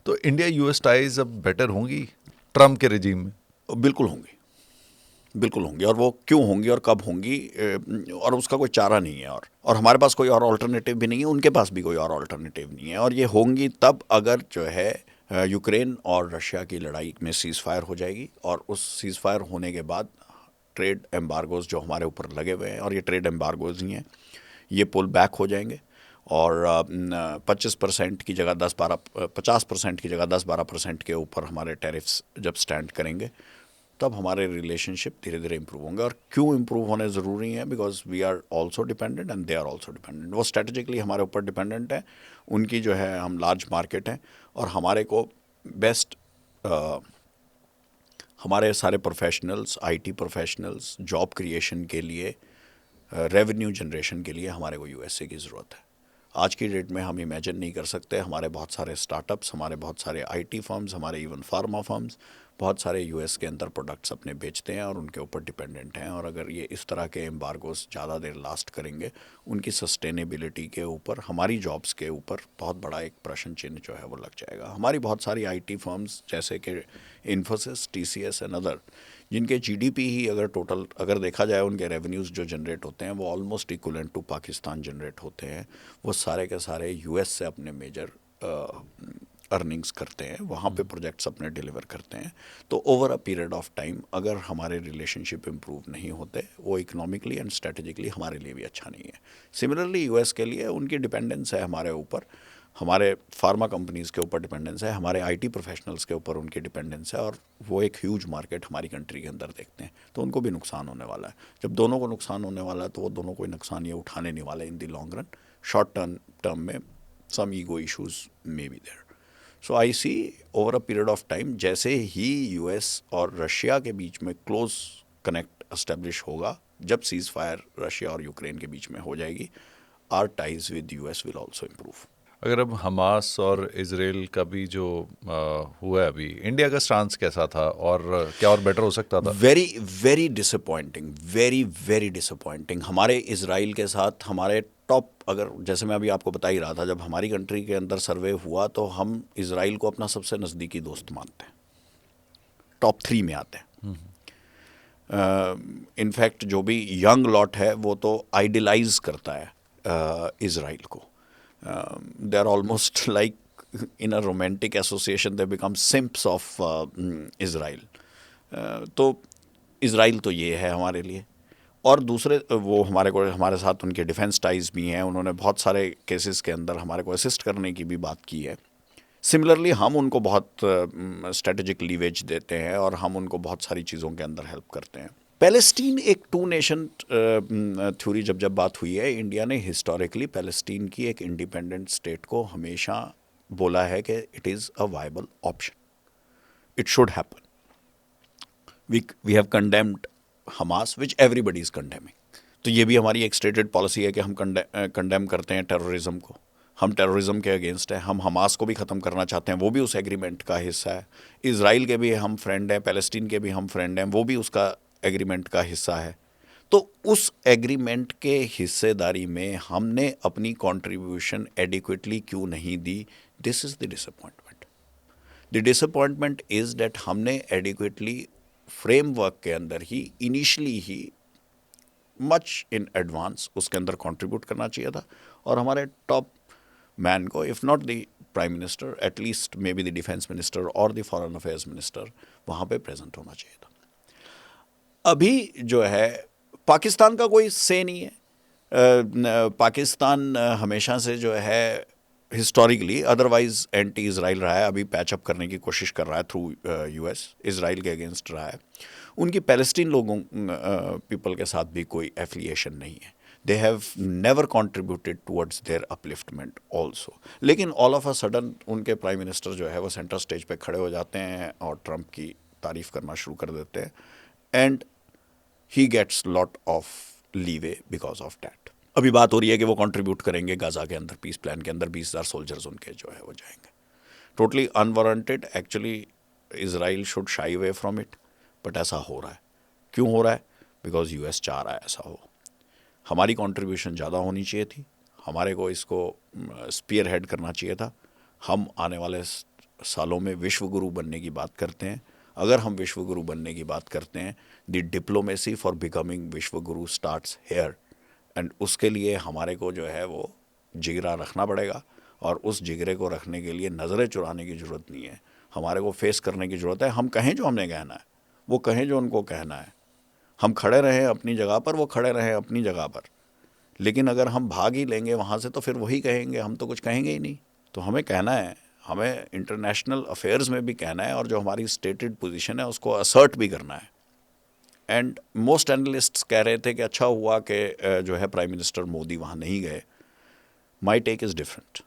तो India US ties अब better होंगी ट्रम्प के रिजीम में? बिल्कुल होंगी, बिल्कुल होंगी। और वो क्यों होंगी और कब होंगी, और उसका कोई चारा नहीं है। और हमारे पास कोई और ऑल्टरनेटिव भी नहीं है, उनके पास भी कोई और ऑल्टरनेटिव नहीं है। और ये होंगी तब अगर जो है यूक्रेन और रशिया की लड़ाई में सीज़ फायर हो जाएगी, और उस सीज़ फायर होने के बाद ट्रेड एम्बार्गोज जो हमारे ऊपर लगे हुए हैं, और ये ट्रेड एम्बार्गोज ही हैं, ये पुल बैक हो जाएंगे। और 25% की जगह 10-12, 50% की जगह 10-12% के ऊपर हमारे टैरिफ्स जब स्टैंड करेंगे, तब हमारे रिलेशनशिप धीरे धीरे इंप्रूव होंगे। और क्यों इंप्रूव होने ज़रूरी है? Because we are also dependent and they are also dependent. वो स्ट्रेटेजिकली हमारे ऊपर डिपेंडेंट है, उनकी जो है हम लार्ज मार्केट हैं, और हमारे को बेस्ट हमारे सारे professionals, IT professionals, job creation के लिए, रेवेन्यू जनरेशन के लिए हमारे को यूएसए की ज़रूरत है। आज की डेट में हम इमेजिन नहीं कर सकते, हमारे बहुत सारे स्टार्टअप्स, हमारे बहुत सारे आईटी फर्म्स, हमारे इवन फार्मा फर्म्स बहुत सारे यूएस के अंदर प्रोडक्ट्स अपने बेचते हैं और उनके ऊपर डिपेंडेंट हैं। और अगर ये इस तरह के एम्बार्गोस ज़्यादा देर लास्ट करेंगे, उनकी सस्टेनेबिलिटी के ऊपर, हमारी जॉब्स के ऊपर बहुत बड़ा एक प्रश्न चिन्ह जो है वो लग जाएगा। हमारी बहुत सारी आईटी फर्म्स जैसे कि इन्फोसिस, टीसीएस एंड अदर, जिनके जीडीपी ही अगर टोटल अगर देखा जाए, उनके रेवेन्यूज़ जो जनरेट होते हैं वो almost equivalent to Pakistan generate होते हैं, वो सारे के सारे यूएस से अपने मेजर अर्निंग्स करते हैं, वहाँ पे प्रोजेक्ट्स अपने डिलीवर करते हैं। तो over a period of time अगर हमारे रिलेशनशिप इम्प्रूव नहीं होते, वो इकोनॉमिकली एंड स्ट्रेटेजिकली हमारे लिए भी अच्छा नहीं है। सिमिलरली यूएस के लिए उनकी डिपेंडेंस है हमारे ऊपर, हमारे फार्मा कंपनीज़ के ऊपर डिपेंडेंस है, हमारे आईटी प्रोफेशनल्स के ऊपर उनकी डिपेंडेंस है, और वो एक ह्यूज मार्केट हमारी कंट्री के अंदर देखते हैं, तो उनको भी नुकसान होने वाला है। जब दोनों को नुकसान होने वाला है, तो वो दोनों कोई नुकसान ये उठाने नहीं वाले in the long run. Short term में some ego issues may be there. So I see over a period of time, जैसे ही यूएस और रशिया के बीच में क्लोज कनेक्ट एस्टेब्लिश होगा, जब सीज़ फायर रशिया और यूक्रेन के बीच में हो जाएगी, our ties with US will also improve. अगर अब हमास और इजराइल का भी जो हुआ है, अभी इंडिया का स्टांस कैसा था और क्या और बेटर हो सकता था? Very very disappointing, very very disappointing. हमारे इसराइल के साथ हमारे टॉप, अगर जैसे मैं अभी आपको बता ही रहा था, जब हमारी कंट्री के अंदर सर्वे हुआ तो हम इसराइल को अपना सबसे नज़दीकी दोस्त मानते हैं, टॉप 3 में आते हैं। इनफैक्ट जो भी यंग लॉट है वो तो आइडियलाइज करता है इसराइल को। They are almost like in a romantic association, they become simps of Israel. तो इसराइल तो ये है हमारे लिए। और दूसरे वो हमारे साथ उनके डिफेंस टाइज भी हैं, उन्होंने बहुत सारे केसेस के अंदर हमारे को असिस्ट करने की भी बात की है। सिमिलरली हम उनको बहुत स्ट्रेटेजिक लीवेज देते हैं, और हम उनको बहुत सारी चीज़ों के अंदर हेल्प करते हैं। पैलेस्टीन एक 2 नेशन थ्योरी जब बात हुई है, इंडिया ने हिस्टोरिकली पैलेस्टीन की एक इंडिपेंडेंट स्टेट को हमेशा बोला है कि it is a viable option, it should happen. We have condemned Hamas, which everybody is condemning. तो ये भी हमारी एक स्टेटेड पॉलिसी है कि हम कंडेम करते हैं टेररिज्म को, हम टेररिज्म के अगेंस्ट हैं, हम हमास को भी ख़त्म करना चाहते हैं, वो भी उस एग्रीमेंट का हिस्सा है। इसराइल के भी हम फ्रेंड हैं, पैलेस्टीन के भी हम फ्रेंड हैं, वो भी उसका एग्रीमेंट का हिस्सा है। तो उस एग्रीमेंट के हिस्सेदारी में हमने अपनी कंट्रीब्यूशन एडिक्वेटली क्यों नहीं दी? This is the disappointment. The disappointment is that हमने एडिक्वेटली फ्रेमवर्क के अंदर ही, इनिशियली ही, मच इन एडवांस उसके अंदर कंट्रीब्यूट करना चाहिए था, और हमारे टॉप मैन को, if not the prime minister, at least may be the defence minister और द फॉरेन अफेयर्स मिनिस्टर वहाँ पे प्रेजेंट होना चाहिए था। अभी जो है पाकिस्तान का कोई से नहीं है। पाकिस्तान हमेशा से जो है हिस्टोरिकली अदरवाइज एंटी इसराइल रहा है, अभी पैचअप करने की कोशिश कर रहा है थ्रू यूएस, इसराइल के अगेंस्ट रहा है। उनकी पैलेस्टीन लोगों पीपल के साथ भी कोई एफिलिएशन नहीं है। They have never contributed towards their upliftment also. लेकिन ऑल ऑफ अ सडन उनके प्राइम मिनिस्टर जो है वो सेंटर स्टेज पे खड़े हो जाते हैं और ट्रंप की तारीफ़ करना शुरू कर देते हैं, and he gets lot of leeway because of that. अभी बात हो रही है कि वो कंट्रीब्यूट करेंगे गाजा के अंदर, पीस प्लान के अंदर 20,000 सोल्जर्स उनके जो है वो जाएंगे। Totally unwarranted, actually Israel should shy away from it, but ऐसा हो रहा है। क्यों हो रहा है? बिकॉज यूएस चाह रहा है ऐसा हो। हमारी कंट्रीब्यूशन ज़्यादा होनी चाहिए थी, हमारे को इसको स्पीयर हेड करना चाहिए था। हम आने वाले सालों में विश्व गुरु बनने की बात करते हैं, अगर हम विश्व गुरु बनने की बात करते हैं, द डिप्लोमेसी फॉर बिकमिंग विश्व गुरु स्टार्ट्स हेयर। एंड उसके लिए हमारे को जो है वो जिगरा रखना पड़ेगा, और उस जिगरे को रखने के लिए नज़रें चुराने की ज़रूरत नहीं है, हमारे को फेस करने की ज़रूरत है। हम कहें जो हमने कहना है, वो कहें जो उनको कहना है, हम खड़े रहें अपनी जगह पर, वो खड़े रहें अपनी जगह पर। लेकिन अगर हम भाग ही लेंगे वहाँ से तो फिर वही कहेंगे, हम तो कुछ कहेंगे ही नहीं। तो हमें कहना है, हमें इंटरनेशनल अफेयर्स में भी कहना है, और जो हमारी स्टेटेड पोजीशन है उसको असर्ट भी करना है। एंड मोस्ट एनालिस्ट्स कह रहे थे कि अच्छा हुआ कि जो है प्राइम मिनिस्टर मोदी वहाँ नहीं गए। माई टेक इज़ डिफरेंट।